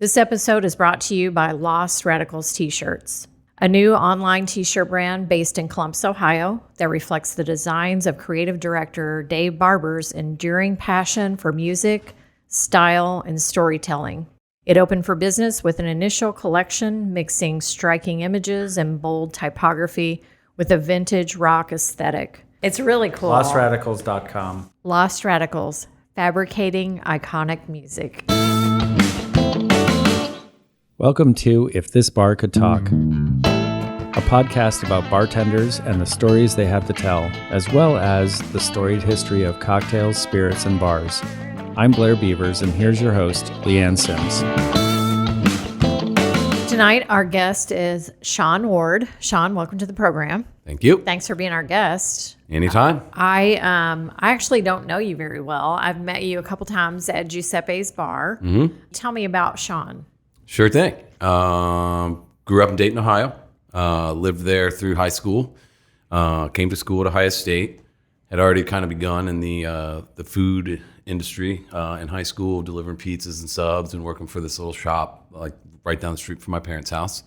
This episode is brought to you by Lost Radicals T-shirts, a new online T-shirt brand based in Columbus, Ohio, that reflects the designs of creative director Dave Barber's enduring passion for music, style, and storytelling. It opened for business with an initial collection mixing striking images and bold typography with a vintage rock aesthetic. It's really cool. LostRadicals.com. Lost Radicals, fabricating iconic music. Welcome to If This Bar Could Talk, a podcast about bartenders and the stories they have to tell, as well as the storied history of cocktails, spirits, and bars. I'm Blair Beavers, and here's your host, Leanne Sims. Tonight, our guest is Sean Ward. Sean, welcome to the program. Thank you. Thanks for being our guest. Anytime. I actually don't know you very well. I've met you a couple times at Giuseppe's bar. Mm-hmm. Tell me about Sean. Sure thing. Grew up in Dayton, Ohio. Lived there through high school. Came to school at Ohio State. Had already kind of begun in the food industry in high school, delivering pizzas and subs and working for this little shop like right down the street from my parents' house.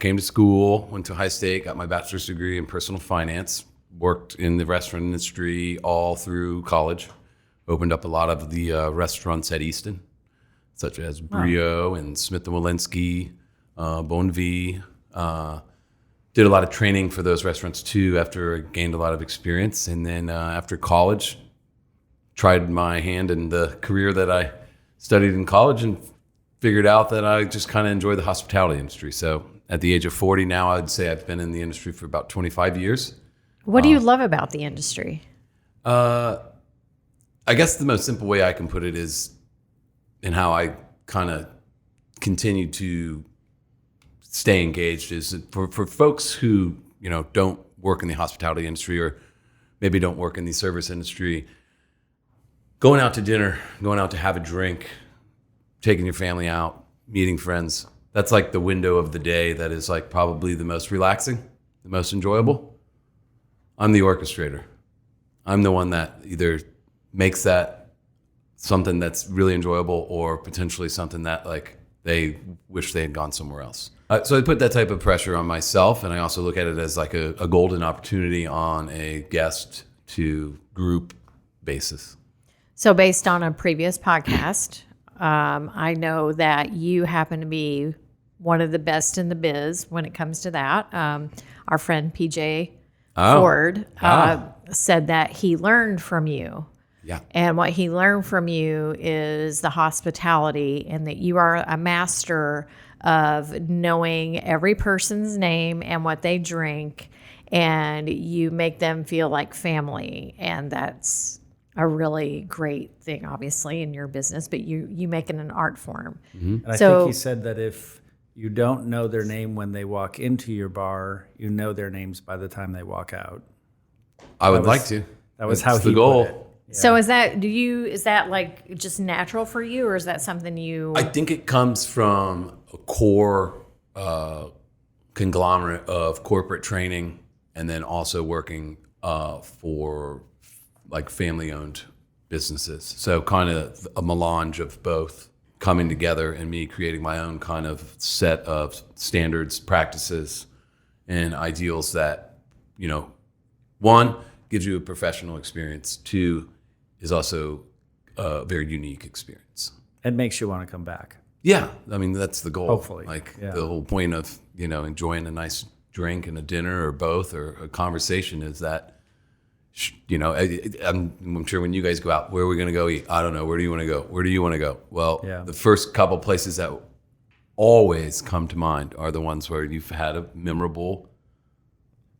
Came to school, went to Ohio State, got my bachelor's degree in personal finance, worked in the restaurant industry all through college. Opened up a lot of the restaurants at Easton, such as Brio and Smith & Walensky, Bon V. Did a lot of training for those restaurants too after I gained a lot of experience. And then after college, tried my hand in the career that I studied in college and figured out that I just kind of enjoy the hospitality industry. So at the age of 40 now, I'd say I've been in the industry for about 25 years. What do you love about the industry? I guess the most simple way I can put it is and how I kind of continue to stay engaged is for folks who, don't work in the hospitality industry or maybe don't work in the service industry, going out to dinner, going out to have a drink, taking your family out, meeting friends, that's like the window of the day that is like probably the most relaxing, the most enjoyable. I'm the orchestrator. I'm the one that either makes that something that's really enjoyable or potentially something that like they wish they had gone somewhere else. So I put that type of pressure on myself, and I also look at it as like a golden opportunity on a guest to group basis. So based on a previous podcast, I know that you happen to be one of the best in the biz when it comes to that. Our friend PJ Ford said that he learned from you. Yeah. And what he learned from you is the hospitality, and that you are a master of knowing every person's name and what they drink, and you make them feel like family. And that's a really great thing, obviously, in your business, but you make it an art form. Mm-hmm. And I think he said that if you don't know their name when they walk into your bar, you know their names by the time they walk out. I would like to. That was how he the goal. put it. Yeah. So is that like just natural for you, or is that something you... I think it comes from a core conglomerate of corporate training and then also working for like family-owned businesses. So kind of a melange of both coming together and me creating my own kind of set of standards, practices, and ideals that, one, gives you a professional experience. Two, is also a very unique experience. It makes you want to come back. Yeah, I mean, that's the goal. Hopefully. The whole point of, enjoying a nice drink and a dinner or both or a conversation is that, I'm sure when you guys go out, where are we going to go eat? I don't know. Where do you want to go? Where do you want to go? Well, The first couple places that always come to mind are the ones where you've had a memorable,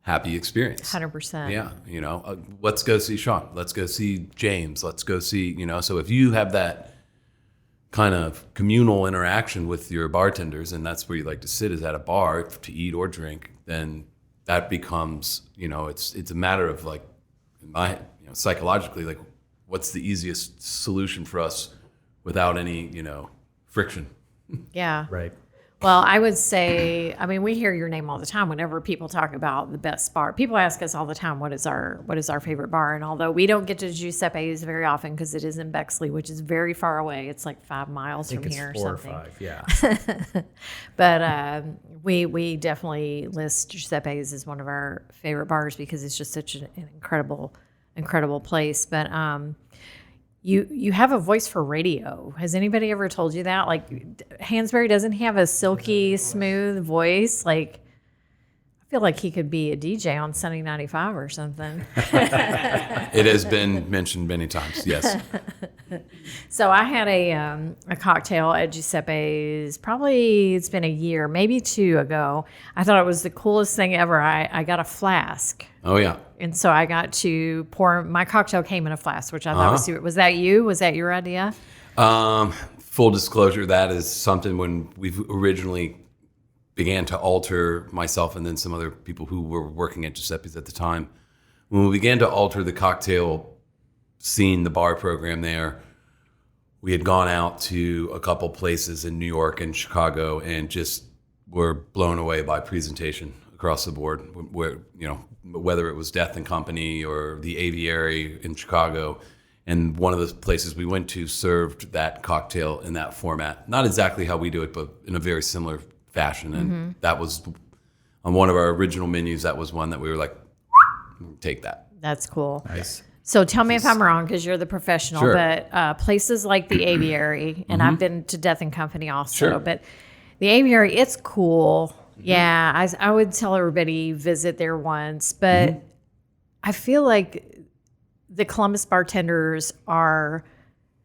happy experience. 100%. Yeah. Let's go see Sean. Let's go see James. Let's go see, so if you have that kind of communal interaction with your bartenders, and that's where you like to sit is at a bar to eat or drink, then that becomes, it's a matter of like, psychologically, like what's the easiest solution for us without any, friction. Yeah. Right. Well, I would say, I mean, we hear your name all the time whenever people talk about the best bar. People ask us all the time, what is our favorite bar? And although we don't get to Giuseppe's very often because it is in Bexley, which is very far away. It's like 5 miles from here or 4 something. or 5, yeah. But we definitely list Giuseppe's as one of our favorite bars because it's just such an incredible place. But you have a voice for radio. Has anybody ever told you that? Like Hansberry doesn't have a silky smooth voice. Like I feel like he could be a DJ on Sunny 95 or something. It has been mentioned many times. Yes. So I had a cocktail at Giuseppe's. Probably it's been a year, maybe 2 ago. I thought it was the coolest thing ever. I got a flask. Oh yeah. And so I got to pour, my cocktail came in a flask, which I thought was super. Was that you? Was that your idea? Full disclosure, that is something when we originally began to alter, myself and then some other people who were working at Giuseppe's at the time, when we began to alter the cocktail scene, the bar program there, we had gone out to a couple places in New York and Chicago and just were blown away by presentation across the board, where, you know, whether it was Death and Company or the Aviary in Chicago. And one of the places we went to served that cocktail in that format. Not exactly how we do it, but in a very similar fashion. And that was on one of our original menus. That was one that we were like, take that. That's cool. Nice. So tell me if I'm wrong, because you're the professional, Sure. but places like the Aviary, and I've been to Death and Company also, Sure. but the Aviary, it's cool. Yeah, I would tell everybody visit there once, but I feel like the Columbus bartenders are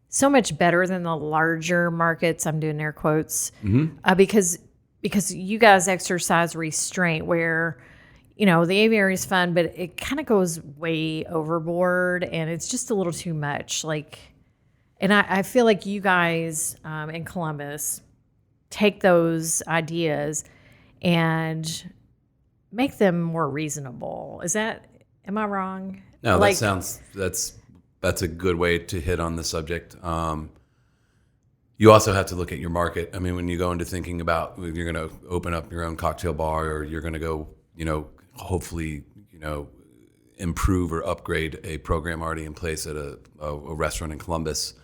so much better than the larger markets. I'm doing air quotes because you guys exercise restraint where, you know, the Aviary is fun, but it kind of goes way overboard and it's just a little too much. Like, and I feel like you guys in Columbus take those ideas and make them more reasonable. Am I wrong? No, like, that's a good way to hit on the subject. You also have to look at your market. I mean, when you go into thinking about you're going to open up your own cocktail bar, or you're going to go, you know, hopefully, you know, improve or upgrade a program already in place at a restaurant in Columbus,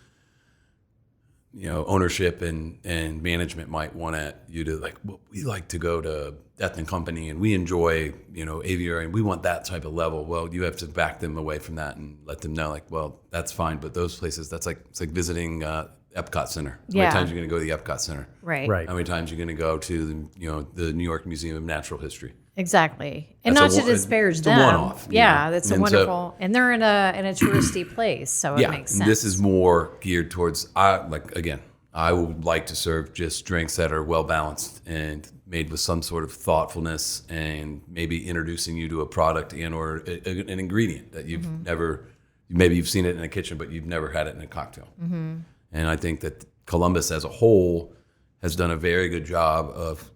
you know, ownership and management might want you to like, well, we like to go to Death and Company and we enjoy, you know, Aviary and we want that type of level. Well, you have to back them away from that and let them know, like, well, that's fine, but those places, it's like visiting Epcot Center. How many times are you going to go to the Epcot Center? Right. How many times are you going to go to the New York Museum of Natural History? Exactly. And That's not to disparage them. It's a one-off. Yeah, know? that's a And wonderful. And they're in a touristy place, so it makes sense. And this is more geared towards, I would like to serve just drinks that are well balanced and made with some sort of thoughtfulness, and maybe introducing you to a product and or an ingredient that you've never, maybe you've seen it in a kitchen, but you've never had it in a cocktail. And I think that Columbus as a whole has done a very good job of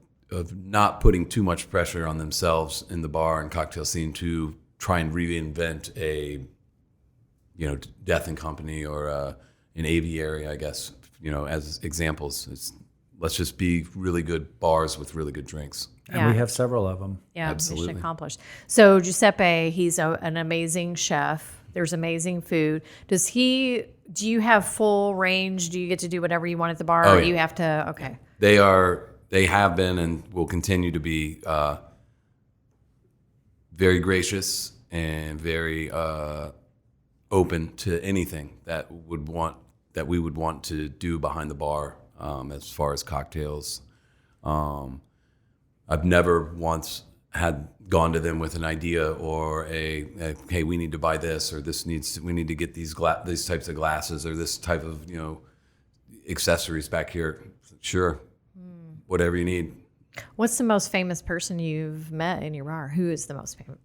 not putting too much pressure on themselves in the bar and cocktail scene to try and reinvent a, you know, Death and Company or an Aviary, I guess, you know, as examples. Let's just be really good bars with really good drinks. And we have several of them. Yeah, Absolutely. mission accomplished. So Giuseppe, he's an amazing chef. There's amazing food. Do you have full range? Do you get to do whatever you want at the bar? Oh, Or yeah. you have to, okay. They have been and will continue to be very gracious and very open to anything that we would want to do behind the bar as far as cocktails. I've never once had gone to them with an idea or hey, we need to buy this, or we need to get these types of glasses, or this type of, you know, accessories back here. Sure, whatever you need. What's the most famous person you've met in your bar? Who is the most famous?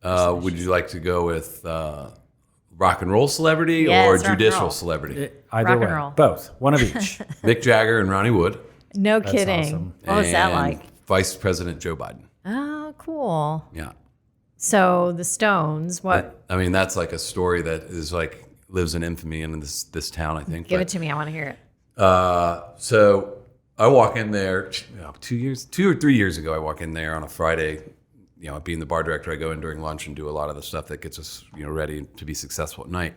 Would you like to go with rock and roll celebrity Yes, or rock and judicial roll. celebrity? Either Rock and way. roll. Both. One of each. Mick Jagger and Ronnie Wood. No kidding. awesome. What was that and like? Vice President Joe Biden. Oh, cool. Yeah. So the Stones, what? I mean, that's like a story that is like lives in infamy in this town, I think. Give it to me. I want to hear it. So I walk in there 2 or 3 years ago. I walk in there on a Friday. Being the bar director, I go in during lunch and do a lot of the stuff that gets us, ready to be successful at night.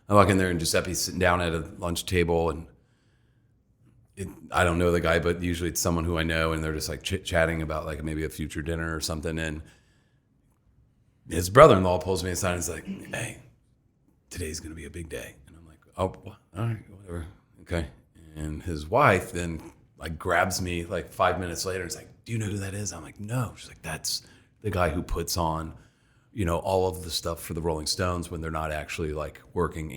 I walk in there and Giuseppe's sitting down at a lunch table, and I don't know the guy, but usually it's someone who I know, and they're just like chit-chatting about like maybe a future dinner or something. And his brother-in-law pulls me aside and is like, "Hey, today's going to be a big day." And I'm like, "Oh, all right, whatever, okay." And his wife then like grabs me like 5 minutes later and is like, "Do you know who that is?" I'm like, "No." She's like, "That's the guy who puts on, all of the stuff for the Rolling Stones when they're not actually like working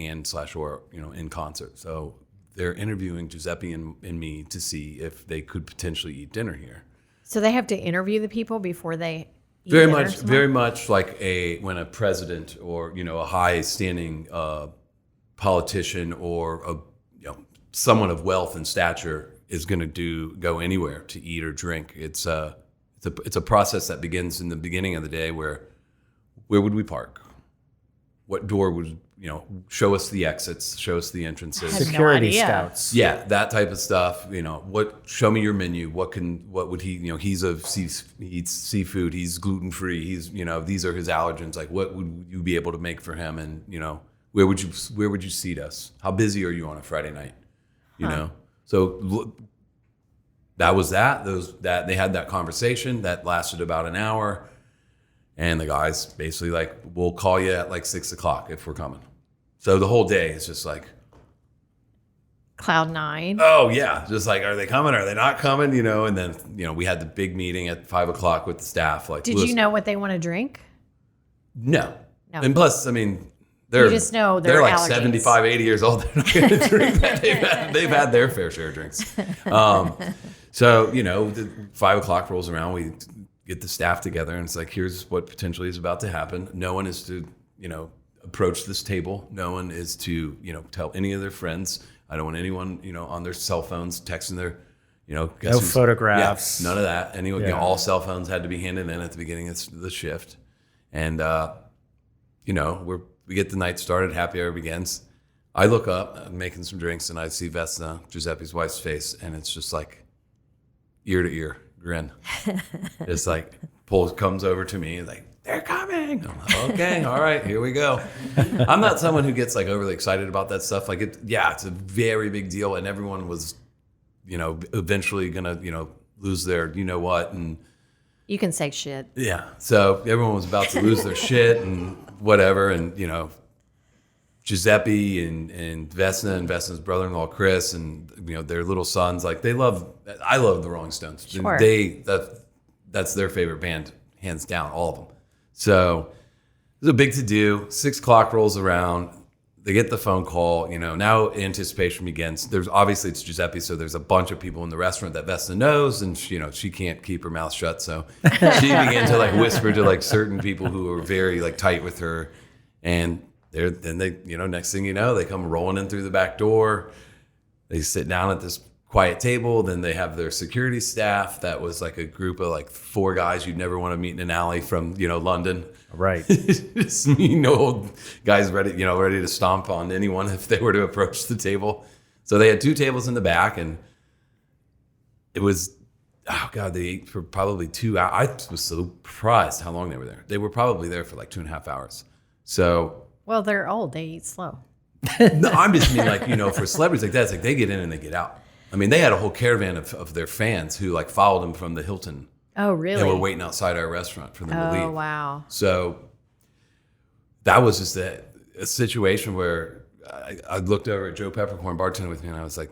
or in concert." So they're interviewing Giuseppe and me to see if they could potentially eat dinner here. So they have to interview the people before they eat Very dinner much, very much like when a president or a high-standing politician or someone of wealth and stature is going to go anywhere to eat or drink. It's a process that begins in the beginning of the day where would we park? What door would show us the exits, show us the entrences. I had no Security idea. scouts. Yeah, that type of stuff. Show me your menu. What would he? He eats seafood. He's gluten free. He's these are his allergens. Like, what would you be able to make for him? And where would you seat us? How busy are you on a Friday night? So that was that. They had that conversation that lasted about an hour, and the guys basically like, "We'll call you at like 6:00 if we're coming." So the whole day is just like, Cloud 9. oh yeah, just like, are they coming? Are they not coming? And then we had the big meeting at 5:00 with the staff. Like, Did you know what they want to drink? No. No. And plus, I mean, they're just know they're their like allergies. 75, 80 years old. They're not going to drink that. They've had their fair share of drinks. So the 5:00 rolls around. We get the staff together, and it's like, here's what potentially is about to happen. No one is to approach this table. No one is to tell any of their friends. I don't want anyone on their cell phones texting their No photographs. Yeah, none of that. Anyone, Yeah. all cell phones had to be handed in at the beginning of the shift, and we get the night started. Happy hour begins. I look up, I'm making some drinks, and I see Vesna, Giuseppe's wife's face, and it's just like ear to ear grin. It's like comes over to me like, "They're coming." I'm like, "Okay, all right, here we go." I'm not someone who gets like overly excited about that stuff. Like it's a very big deal, and everyone was, eventually gonna, lose their, what, and You can say shit. yeah. So everyone was about to lose their shit and whatever, and Giuseppe and Vesna's brother-in-law Chris and their little sons, like I love the Rolling Stones. Sure. That's their favorite band, hands down, all of them. So it was a big to-do. 6:00 rolls around. They get the phone call. Now anticipation begins. It's Giuseppe, so there's a bunch of people in the restaurant that Vesna knows, and she can't keep her mouth shut. So she began to like whisper to like certain people who are very like tight with her, and next thing you know, they come rolling in through the back door. They sit down at this quiet table. Then they have their security staff. That was like a group of like 4 guys you'd never want to meet in an alley from London. Right. Just old guys ready to stomp on anyone if they were to approach the table. So they had 2 tables in the back, and it was, oh God, they ate for probably 2 hours. I was so surprised how long they were there. They were probably there for like 2.5 hours. So, Well, they're old. They eat slow. no, I'm just mean like, for celebrities like that, it's like they get in and they get out. I mean, they had a whole caravan of their fans who like followed them from the Hilton. Oh, really? They were waiting outside our restaurant for them to leave. Oh, wow. So that was just a situation where I looked over at Joe Peppercorn bartending with me, and I was like,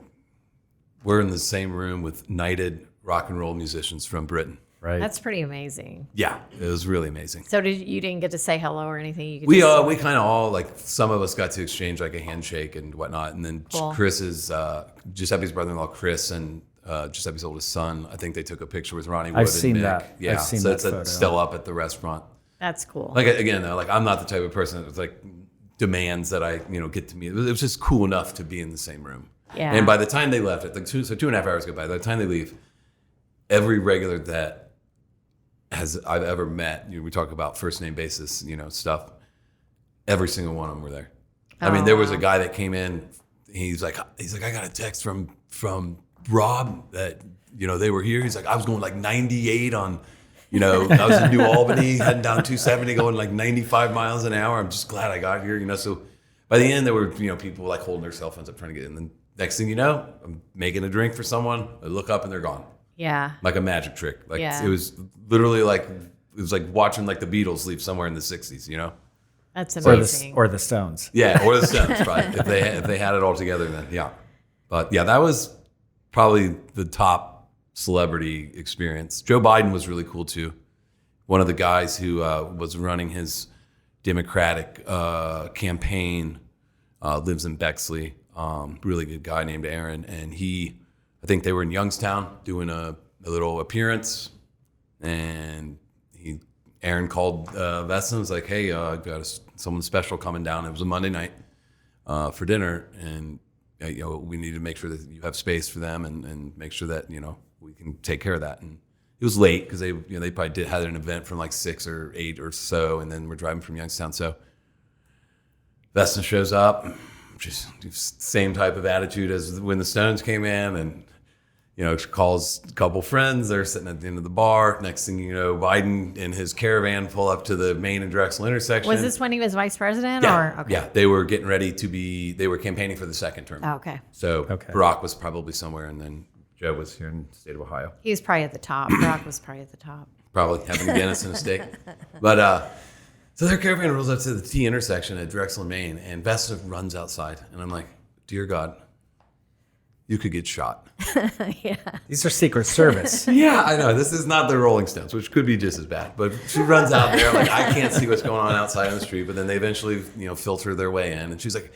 we're in the same room with knighted rock and roll musicians from Britain. Right. That's pretty amazing. Yeah, it was really amazing. So you didn't get to say hello or anything? You could We just- we kind of all, like, some of us got to exchange like a handshake and whatnot, and then Cool. Giuseppe's brother-in-law Chris and Giuseppe's oldest son, I think they took a picture with Ronnie Wood I've and seen Mick. that. Yeah, I've seen so that it's photo. still up at the restaurant. That's cool. Like, again, though, like, I'm not the type of person that was like demands that I get to meet. It was just cool enough to be in the same room. Yeah. And by the time they left, like 2.5 hours go by. By the time they leave, every regular that I've ever met, we talk about first name basis, stuff. Every single one of them were there. I mean, there was a guy that came in. He's like, I got a text from Rob, that, they were here. He's like, I was going like 98 on, I was in New Albany, heading down 270, going like 95 miles an hour. I'm just glad I got here, So by the end, there were, people like holding their cell phones up trying to get in. And then next thing you know, I'm making a drink for someone. I look up and they're gone. Yeah. Like a magic trick. Like it was literally like watching like the Beatles leave somewhere in the 60s, That's amazing. Or the Stones. Yeah, or the Stones, right? If they had it all together, then yeah. But yeah, that was probably the top celebrity experience. Joe Biden was really cool too. One of the guys who was running his Democratic campaign lives in Bexley. Really good guy named Aaron, and I think they were in Youngstown doing a little appearance, and Aaron called Vesna and was like, hey, I've got someone special coming down. It was a Monday night for dinner, and we need to make sure that you have space for them and make sure that we can take care of that. And it was late because they probably had an event from like 6 or 8 or so, and then we're driving from Youngstown. So Vesna shows up, just same type of attitude as when the Stones came in, and she calls a couple friends. They're sitting at the end of the bar. Next thing you know, Biden and his caravan pull up to the Main and Drexel intersection. Was this when he was vice president? Yeah. Or? Okay. Yeah, they were getting ready they were campaigning for the second term. Oh, okay. So Barack was probably somewhere, and then Joe was here in the state of Ohio. He was probably at the top. Barack was probably at the top. Probably having a Guinness and a steak. But so their caravan rolls up to the T intersection at Drexel and Main, and Vesna runs outside, and I'm like, dear God, you could get shot. Yeah. These are Secret Service. Yeah, I know. This is not the Rolling Stones, which could be just as bad. But she runs out there, like, I can't see what's going on outside on the street. But then they eventually, filter their way in. And she's like,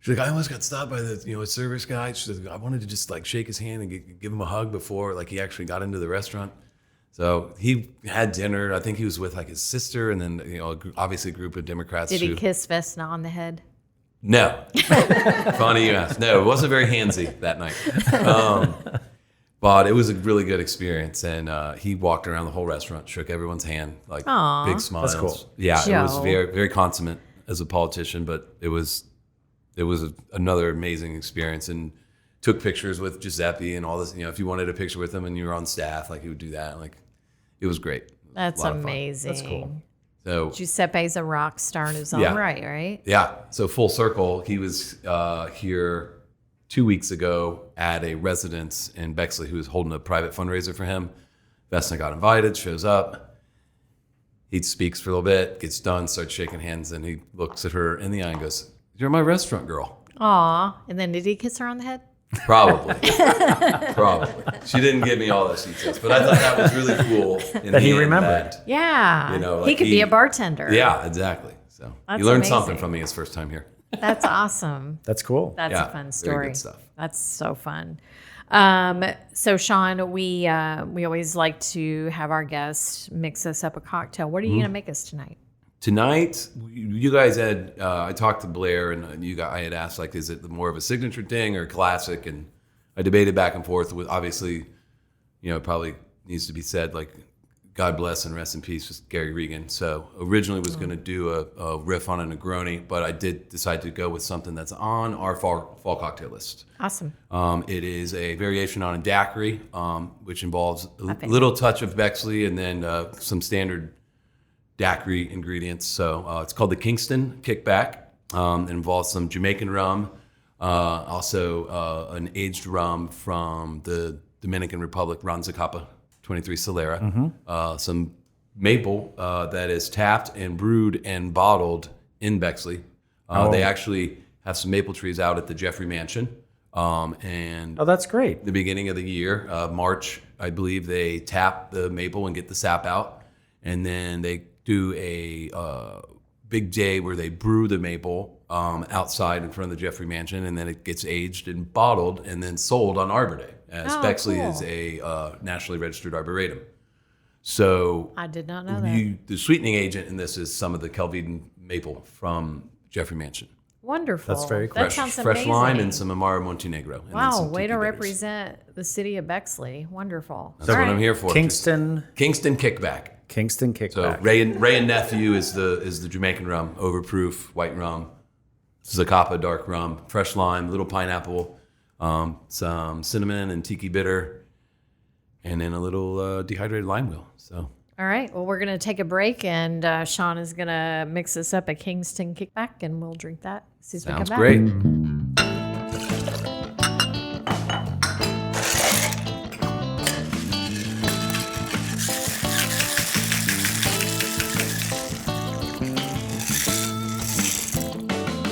I almost got stopped by the, service guy. She's like, I wanted to just like shake his hand and give him a hug before like he actually got into the restaurant. So he had dinner. I think he was with like his sister, and then obviously a group of Democrats. Did he kiss Vesna on the head? No. Funny you asked. No, it wasn't very handsy that night. But it was a really good experience. And he walked around the whole restaurant, shook everyone's hand, like big smiles. That's cool. Yeah, Joe. It was very, very consummate as a politician, but it was another amazing experience. And took pictures with Giuseppe and all this. If you wanted a picture with him and you were on staff, like he would do that. Like it was great. That's amazing. That's cool. So Giuseppe's a rock star in his own right? Yeah. So full circle, he was here 2 weeks ago at a residence in Bexley who was holding a private fundraiser for him. Vesna got invited, shows up. He speaks for a little bit, gets done, starts shaking hands, and he looks at her in the eye and goes, "You're my restaurant girl." Aw. And then did he kiss her on the head? Probably. She didn't give me all those details, but I thought that was really cool. That he remembered. Yeah. He could be a bartender. Yeah, exactly. So That's he learned amazing. something from me his first time here. That's awesome. That's cool. That's Yeah, a fun very story. good stuff. That's so fun. So Sean, we always like to have our guests mix us up a cocktail. What are you going to make us tonight? Tonight, you guys had, I talked to Blair, and I had asked, like, is it more of a signature thing or classic? And I debated back and forth with, obviously, it probably needs to be said, like, God bless and rest in peace with Gary Regan. So originally was going to do a riff on a Negroni, but I did decide to go with something that's on our fall cocktail list. Awesome. It is a variation on a daiquiri, which involves a little touch of Bexley and then some standard daiquiri ingredients. So it's called the Kingston Kickback. It involves some Jamaican rum, also an aged rum from the Dominican Republic, Ron Zacapa 23 Solera, some maple that is tapped and brewed and bottled in Bexley. They actually have some maple trees out at the Jeffrey Mansion. And that's great. The beginning of the year, March, I believe they tap the maple and get the sap out. And then they do a big day where they brew the maple outside in front of the Jeffrey Mansion, and then it gets aged and bottled and then sold on Arbor Day, as Bexley cool. is a nationally registered arboretum. So I did not know that. The sweetening agent in this is some of the Kelvedon maple from Jeffrey Mansion. Wonderful. That's very cool. That sounds Fresh amazing. lime and some Amaro Montenegro. And then Wow, some way tiki to bitters. represent the city of Bexley. Wonderful. That's what I'm here for. Kingston Kickback. Kickback. So Ray and Nephew is the Jamaican rum, overproof white rum, Zacapa dark rum, fresh lime, little pineapple, some cinnamon and tiki bitter, and then a little dehydrated lime wheel. So. All right. Well, we're going to take a break, and Sean is going to mix us up a Kingston Kickback, and we'll drink that as soon as we come Sounds back. great.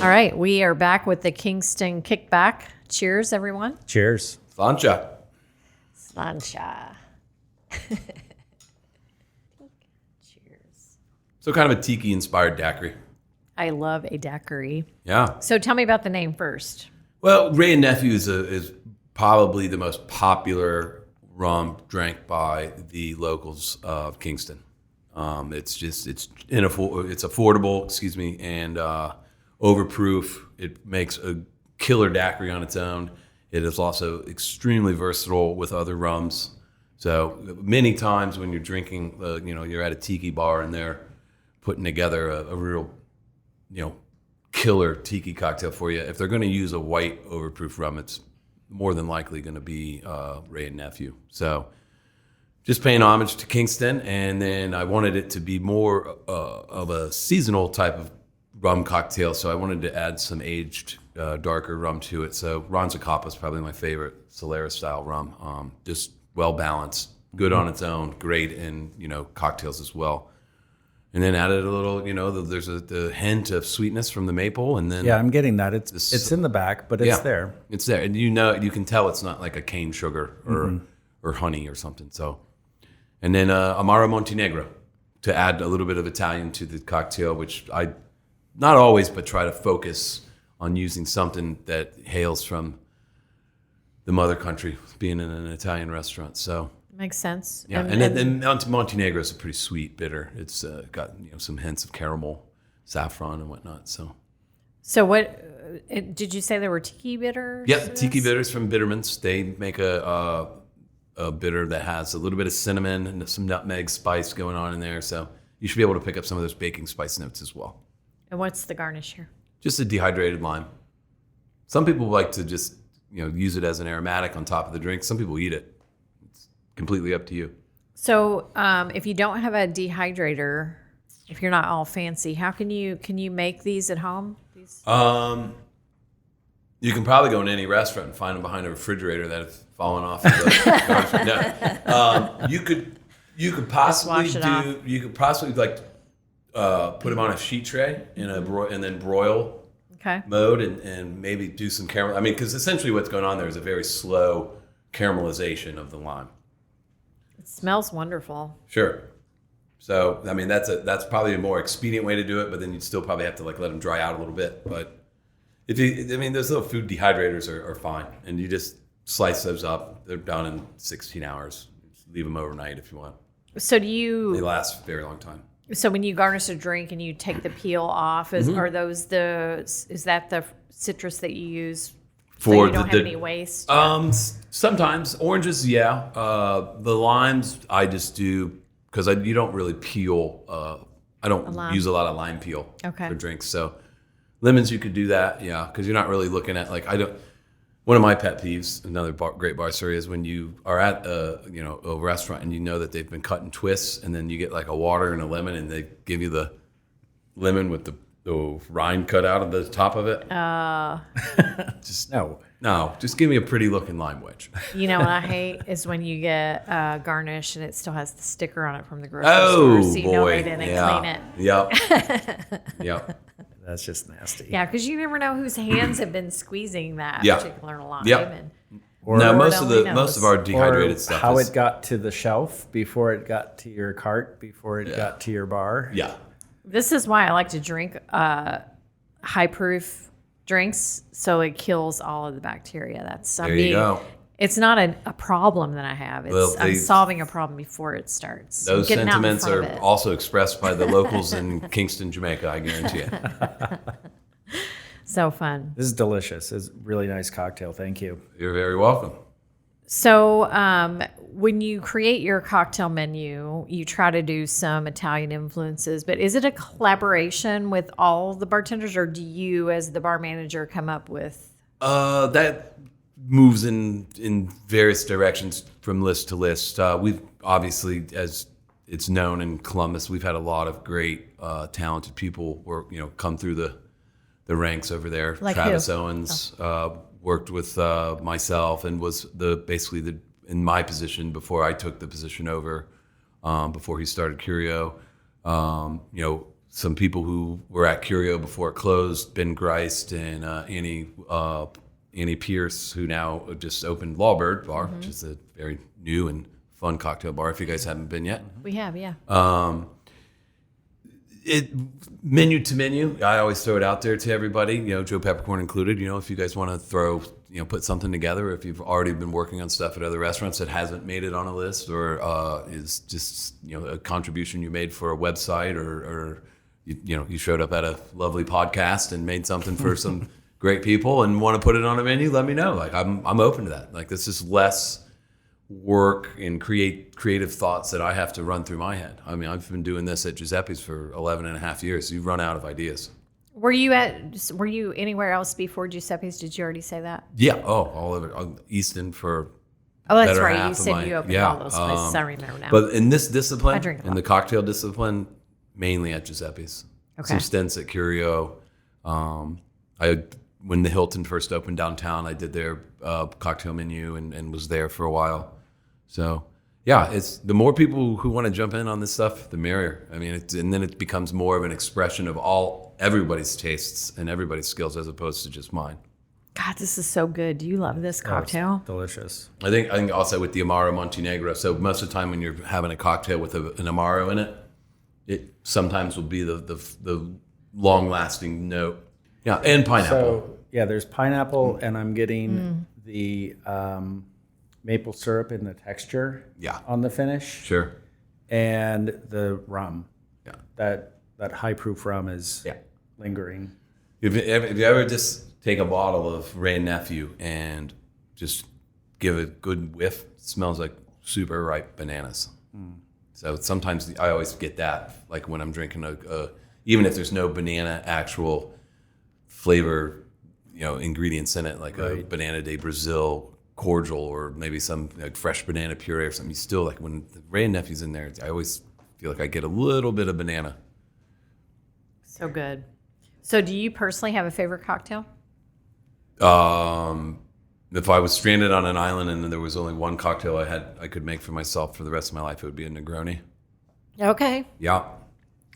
All right. We are back with the Kingston Kickback. Cheers, everyone. Cheers. Slancha. Slancha. Cheers. So kind of a tiki-inspired daiquiri. I love a daiquiri. Yeah. So tell me about the name first. Well, Ray and Nephew is probably the most popular rum drank by the locals of Kingston. It's affordable, and overproof. It makes a killer daiquiri on its own. It is also extremely versatile with other rums. So many times when you're drinking, you're at a tiki bar and they're putting together a real, killer tiki cocktail for you. If they're going to use a white overproof rum, it's more than likely going to be Ray and Nephew. So just paying homage to Kingston, and then I wanted it to be more of a seasonal type of rum cocktail, so I wanted to add some aged, darker rum to it. So Ron Zacapa is probably my favorite Solera style rum. Just well balanced, good on its own, great in cocktails as well. And then added a little, there's the hint of sweetness from the maple, and then Yeah, I'm getting that. It's in the back, but it's there. It's there, and you can tell it's not like a cane sugar or honey or something. So, and then Amaro Montenegro to add a little bit of Italian to the cocktail, which I not always, but try to focus on using something that hails from the mother country, being in an Italian restaurant. So Makes sense. yeah, and then Montenegro is a pretty sweet bitter. It's got some hints of caramel, saffron, and whatnot. So what did you say there were tiki bitters? Yeah, tiki bitters from Bittermans. They make a bitter that has a little bit of cinnamon and some nutmeg spice going on in there. So you should be able to pick up some of those baking spice notes as well. And what's the garnish here? Just a dehydrated lime. Some people like to just use it as an aromatic on top of the drink. Some people eat it. It's completely up to you. So if you don't have a dehydrator, if you're not all fancy, how can you make these at home? You can probably go in any restaurant and find them behind a refrigerator that have fallen off. Of the no. You could possibly put them on a sheet tray in and then broil mode and maybe do some caramel. I mean, because essentially what's going on there is a very slow caramelization of the lime. It smells wonderful. Sure. So I mean that's probably a more expedient way to do it, but then you'd still probably have to let them dry out a little bit. But those little food dehydrators are fine, and you just slice those up. They're done in 16 hours. Just leave them overnight if you want. So They last a very long time. So when you garnish a drink and you take the peel off, is that the citrus that you use so you don't have any waste? Sometimes oranges, yeah. The limes I just do because you don't really peel. I don't use a lot of lime peel for drinks. So lemons you could do that, yeah, because you're not really looking at One of my pet peeves, another great bar story, is when you are at a restaurant and you know that they've been cut in twists, and then you get like a water and a lemon, and they give you the lemon with the rind cut out of the top of it. Just just give me a pretty looking lime wedge. You know what I hate is when you get garnish and it still has the sticker on it from the grocery store, so you know they didn't clean it. Yep. That's just nasty. Yeah, because you never know whose hands have been squeezing that particular lime. Yep. Most of our dehydrated stuff. How it got to the shelf before it got to your cart, before it got to your bar. Yeah. This is why I like to drink high proof drinks, so it kills all of the bacteria. There you go. It's not a problem that I have. I'm solving a problem before it starts. Those sentiments are also expressed by the locals in Kingston, Jamaica, I guarantee you. So fun. This is delicious. It's a really nice cocktail. Thank you. You're very welcome. So when you create your cocktail menu, you try to do some Italian influences, but is it a collaboration with all the bartenders, or do you, as the bar manager, come up with? moves in various directions from list to list. We've obviously, as it's known in Columbus, we've had a lot of great, talented people come through the ranks over there. Like Travis who? Owens worked with myself and was basically in my position before I took the position over. Before he started Curio, some people who were at Curio before it closed, Ben Greist and Annie Pierce, who now just opened Lawbird Bar, which is a very new and fun cocktail bar. If you guys haven't been yet, We have, yeah. it menu to menu. I always throw it out there to everybody, Joe Peppercorn included. If you guys want to put something together, if you've already been working on stuff at other restaurants that hasn't made it on a list, or is just a contribution you made for a website, or you showed up at a lovely podcast and made something for some great people and want to put it on a menu, let me know. Like I'm open to that. Like this is less work and creative thoughts that I have to run through my head. I mean, I've been doing this at Giuseppe's for 11 and a half years. So you run out of ideas. Were you anywhere else before Giuseppe's? Did you already say that? Yeah. All over Easton for. Oh, that's better right. half You of said you opened all those places. I remember now. But in this discipline, I drink a in lot. the cocktail discipline, mainly at Giuseppe's. Okay. Some stints at Curio. When the Hilton first opened downtown, I did their cocktail menu and was there for a while. So, yeah, it's the more people who want to jump in on this stuff, the merrier. I mean, and then it becomes more of an expression of everybody's tastes and everybody's skills as opposed to just mine. God, this is so good. Do you love this cocktail? Delicious. I think also with the Amaro Montenegro. So most of the time when you're having a cocktail with an Amaro in it, it sometimes will be the long-lasting note. Yeah, and pineapple. So, yeah, there's pineapple, and I'm getting the maple syrup in the texture on the finish. Sure. And the rum. Yeah. That high proof rum is lingering. If you ever just take a bottle of Wray and Nephew and just give it a good whiff, it smells like super ripe bananas. So sometimes I always get that, like when I'm drinking even if there's no banana actual flavor, ingredients in it, like a Banana de Brazil cordial or maybe some like fresh banana puree or something. You still like when the Wray and Nephew's in there, I always feel like I get a little bit of banana. So good. So do you personally have a favorite cocktail? If I was stranded on an island and there was only one cocktail I could make for myself for the rest of my life, it would be a Negroni. Okay. Yeah.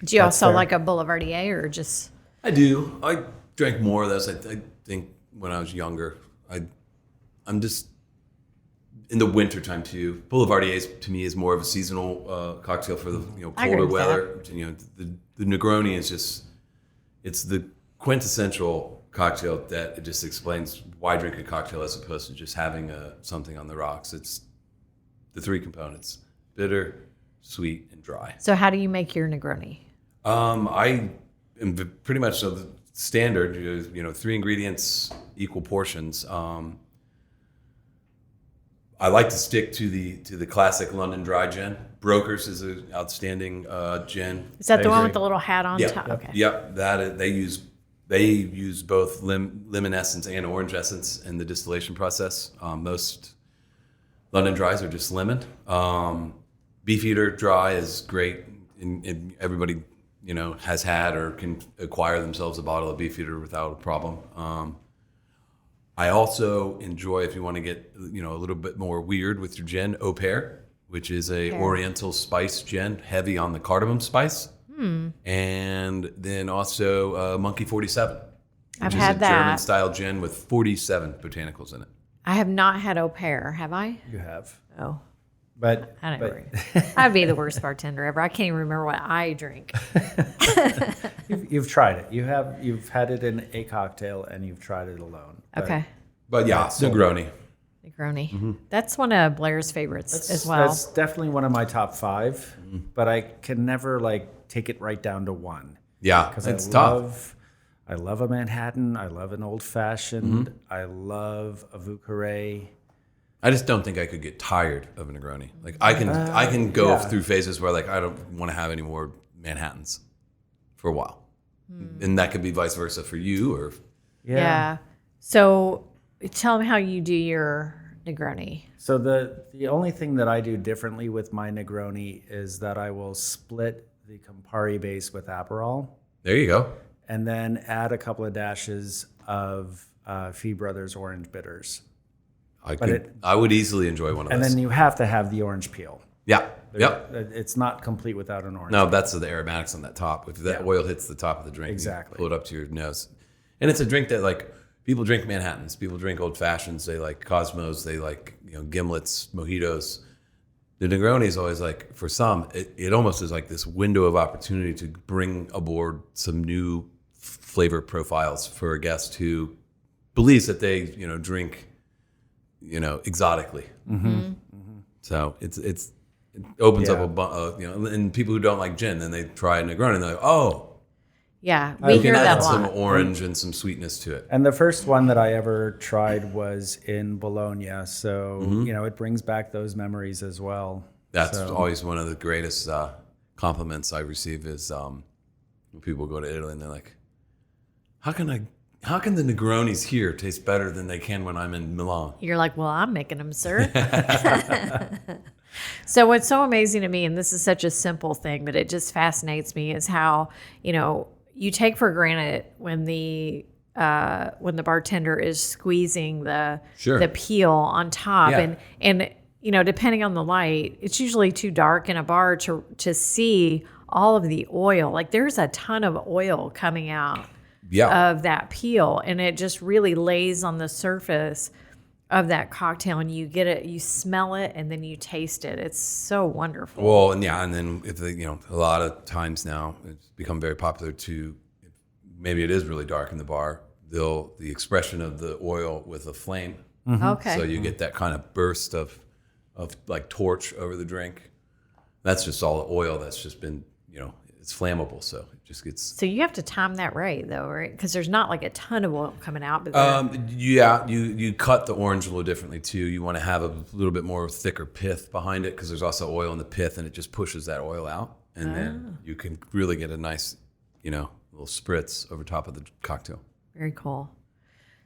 Do you also fair. like a Boulevardier or just? I do. I drank more of those. I think when I was younger, I'm just in the wintertime too. Boulevardier to me is more of a seasonal cocktail for the I agree colder with weather. The Negroni is just it's the quintessential cocktail that it just explains why drink a cocktail as opposed to just having something on the rocks. It's the three components: bitter, sweet, and dry. So how do you make your Negroni? I am pretty much the standard. 3 ingredients, equal portions. I like to stick to the classic London Dry gin. Brokers is an outstanding gin. Is that the one agree. with the little hat on top? Okay. Yep. They use both lemon essence and orange essence in the distillation process. Most London Dries are just lemon. Beefeater Dry is great, and everybody has had or can acquire themselves a bottle of Beefeater without a problem. I also enjoy, if you want to get a little bit more weird with your gin, Au Pair, which is a Oriental spice gin, heavy on the cardamom spice. And then also Monkey 47, which I've is had a that. German-style gin with 47 botanicals in it. I have not had Au Pair, have I? You have. Oh, But I don't agree. I'd be the worst bartender ever. I can't even remember what I drink. you've tried it. You've had it in a cocktail and you've tried it alone. But Okay. But yeah, Negroni. Negroni. That's one of Blair's favorites as well. That's definitely one of my top 5, but I can never take it right down to 1. Yeah, Because it's tough. I love a Manhattan. I love an old fashioned. I love a Vucare. I just don't think I could get tired of a Negroni. Like I can go through phases where I don't want to have any more Manhattans for a while, and that could be vice versa for you or. Yeah. So tell them how you do your Negroni. So the only thing that I do differently with my Negroni is that I will split the Campari base with Aperol There you go. and then add a couple of dashes of Fee Brothers orange bitters. I would easily enjoy one of And those. then you have to have the orange peel. Yeah. Yep. It's not complete without an orange. No, that's the aromatics on that top. If that oil hits the top of the drink, Exactly. you pull it up to your nose. And it's a drink that like people drink Manhattans, people drink old fashions, they like Cosmos, they like gimlets, mojitos. The Negroni is always like, for some, it almost is like this window of opportunity to bring aboard some new flavor profiles for a guest who believes that they drink exotically. So it opens up and people who don't like gin, then they try a Negroni and they're like, oh, Yeah, you we can hear that add a some lot. orange and some sweetness to it. And the first one that I ever tried was in Bologna. So, it brings back those memories as well. That's always one of the greatest compliments I receive is when people go to Italy and they're like, how can the Negronis here taste better than they can when I'm in Milan? You're like, well, I'm making them, sir. So what's so amazing to me, and this is such a simple thing, but it just fascinates me, is how, you take for granted when the bartender is squeezing the peel on top, and depending on the light, it's usually too dark in a bar to see all of the oil. Like there's a ton of oil coming out of that peel, and it just really lays on the surface of that cocktail, and you get it, you smell it, and then you taste it. It's so wonderful. Well, and then if a lot of times now it's become very popular to, maybe it is really dark in the bar, the expression of the oil with a flame. Okay. So you get that kind of burst of like torch over the drink. That's just all the oil that's just been, it's flammable, so it just gets. So you have to time that right, though, right? Because there's not like a ton of oil coming out. But you cut the orange a little differently too. You want to have a little bit more thicker pith behind it because there's also oil in the pith, and it just pushes that oil out, and then you can really get a nice, little spritz over top of the cocktail. Very cool.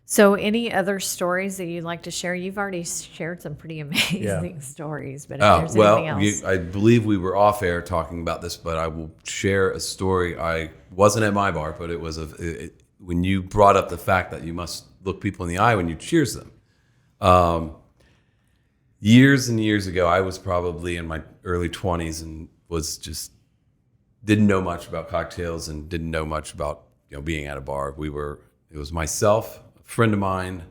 So any other stories that you'd like to share? You've already shared some pretty amazing stories, but if there's anything else. I believe we were off air talking about this, but I will share a story. I wasn't at my bar, but it was when you brought up the fact that you must look people in the eye when you cheers them. Years and years ago, I was probably in my early 20s and didn't know much about cocktails and didn't know much about being at a bar. It was myself, a friend of mine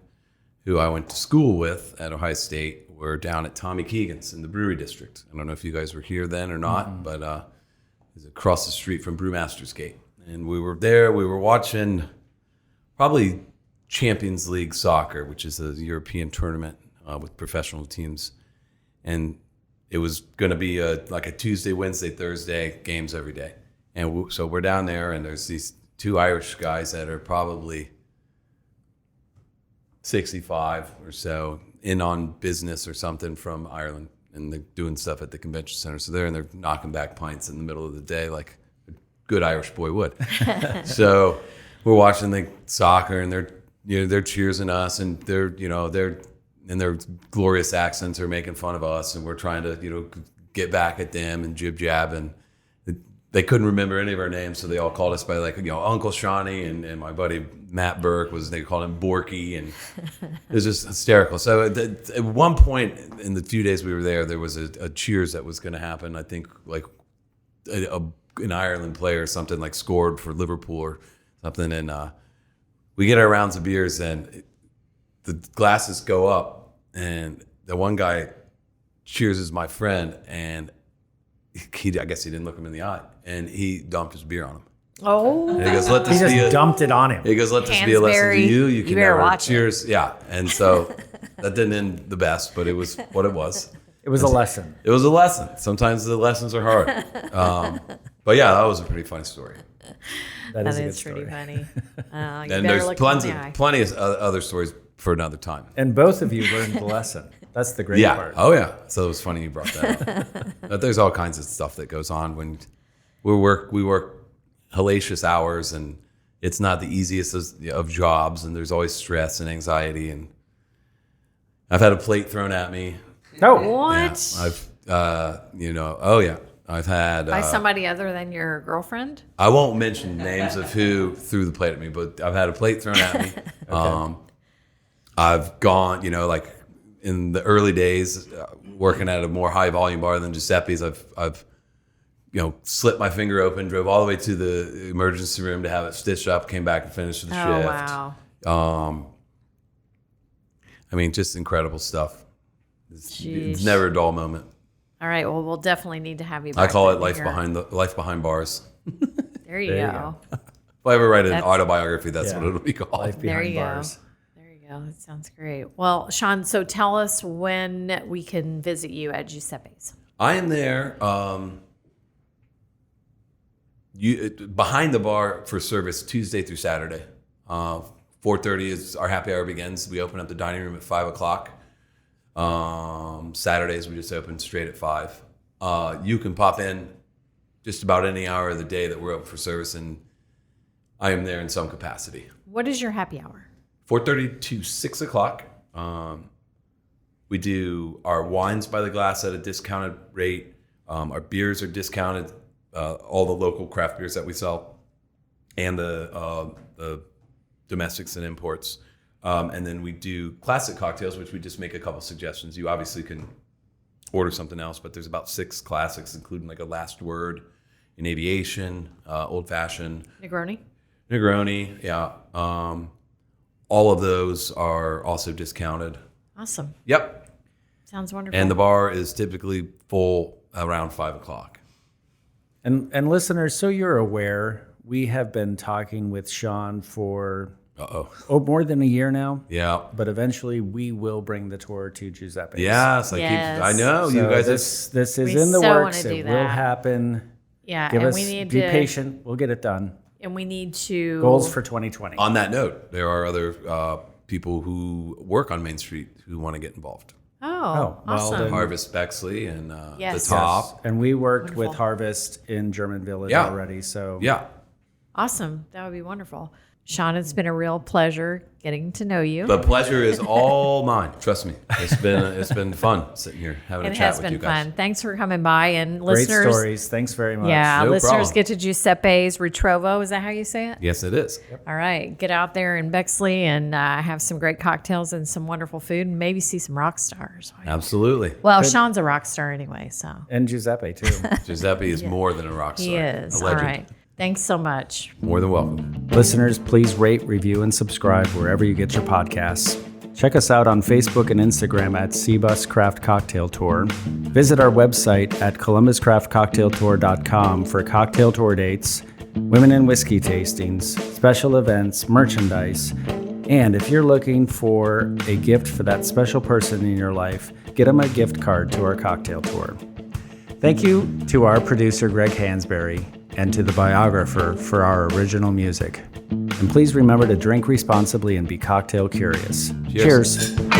who I went to school with at Ohio State. We're down at Tommy Keegan's in the Brewery District. I don't know if you guys were here then or not, but it was across the street from Brewmaster's Gate. And we were there. We were watching probably Champions League soccer, which is a European tournament with professional teams. And it was going to be like a Tuesday, Wednesday, Thursday, games every day. And so we're down there, and there's these two Irish guys that are probably 65 or so, in on business or something from Ireland, and they're doing stuff at the convention center. So they're knocking back pints in the middle of the day like a good Irish boy would. So we're watching the soccer, and they're cheersing us, and they're in their glorious accents are making fun of us, and we're trying to get back at them and jib jab, and they couldn't remember any of our names, so they all called us by Uncle Shawnee, and my buddy Matt Burke they called him Borky, and it was just hysterical. So at one point in the few days we were there was a cheers that was going to happen. I think like an Ireland player or something scored for Liverpool or something, and we get our rounds of beers, and the glasses go up, and the one guy cheers as my friend, and I guess he didn't look him in the eye, and he dumped his beer on him. Oh. And he goes, let this He just dumped it on him. He goes, let this be a lesson to you. You can better never watch cheers. Yeah. And so that didn't end the best, but it was what it was. It was a lesson. It was a lesson. Sometimes the lessons are hard. But yeah, that was a pretty funny story. That is a good is pretty story. funny. And there's plenty of other stories for another time. And both of you learned the lesson. That's the great part. Oh yeah. So it was funny you brought that up. But there's all kinds of stuff that goes on when we work hellacious hours, and it's not the easiest of jobs, and there's always stress and anxiety, and I've had a plate thrown at me. Oh, What? Yeah, I've had By somebody other than your girlfriend? I won't mention names of who threw the plate at me, but I've had a plate thrown at me. Okay. I've gone, like in the early days, working at a more high volume bar than Giuseppe's. I've slipped my finger open, drove all the way to the emergency room to have it stitched up, came back and finished the shift. Wow. Just incredible stuff. It's never a dull moment. All right. Well, we'll definitely need to have you back. I call it here. life behind bars. There you go. If I ever write an autobiography, that's what it'll be called. Life behind bars. There you go. That sounds great. Well, Sean, so tell us when we can visit you at Giuseppe's. I am there behind the bar for service Tuesday through Saturday. 4:30 is our happy hour begins. We open up the dining room at 5 o'clock. Saturdays we just open straight at 5. You can pop in just about any hour of the day that we're open for service, and I am there in some capacity. What is your happy hour? 4:30 to 6 o'clock. We do our wines by the glass at a discounted rate. Our beers are discounted, all the local craft beers that we sell, and the domestics and imports. And then we do classic cocktails, which we just make a couple suggestions. You obviously can order something else, but there's about 6 classics, including like a Last Word in Aviation, Old Fashioned. Negroni, yeah. All of those are also discounted. Awesome. Yep. Sounds wonderful. And the bar is typically full around 5 o'clock. And listeners, so you're aware, we have been talking with Sean for more than a year now. Yeah. But eventually we will bring the tour to Giuseppe. Yes, I know. So you guys this is in the works. It will happen. Yeah, be patient. We'll get it done. And we need to goals for 2020. On that note, there are other people who work on Main Street who want to get involved. Oh, awesome. Harvest Bexley and the Yes. Top. Yes. And we worked with Harvest in German Village already. So yeah. Awesome. That would be wonderful. Sean, it's been a real pleasure getting to know you. The pleasure is all mine. Trust me. It's been fun sitting here having a chat with you guys. It has been fun. Thanks for coming by. And great listeners. stories. Thanks very much. Yeah, No listeners problem. get to Giuseppe's Ritrovo. Is that how you say it? Yes, it is. Yep. All right. Get out there in Bexley and have some great cocktails and some wonderful food and maybe see some rock stars. Absolutely. Well, Sean's a rock star anyway, so. And Giuseppe, too. Giuseppe is more than a rock star. He is. A All legend. right. Thanks so much. More than welcome. Listeners, please rate, review, and subscribe wherever you get your podcasts. Check us out on Facebook and Instagram at Seabus Craft Cocktail Tour. Visit our website at columbuscraftcocktailtour.com for cocktail tour dates, women and whiskey tastings, special events, merchandise, and if you're looking for a gift for that special person in your life, get them a gift card to our cocktail tour. Thank you to our producer, Greg Hansberry, and to the biographer for our original music. And please remember to drink responsibly and be cocktail curious. Cheers. Cheers.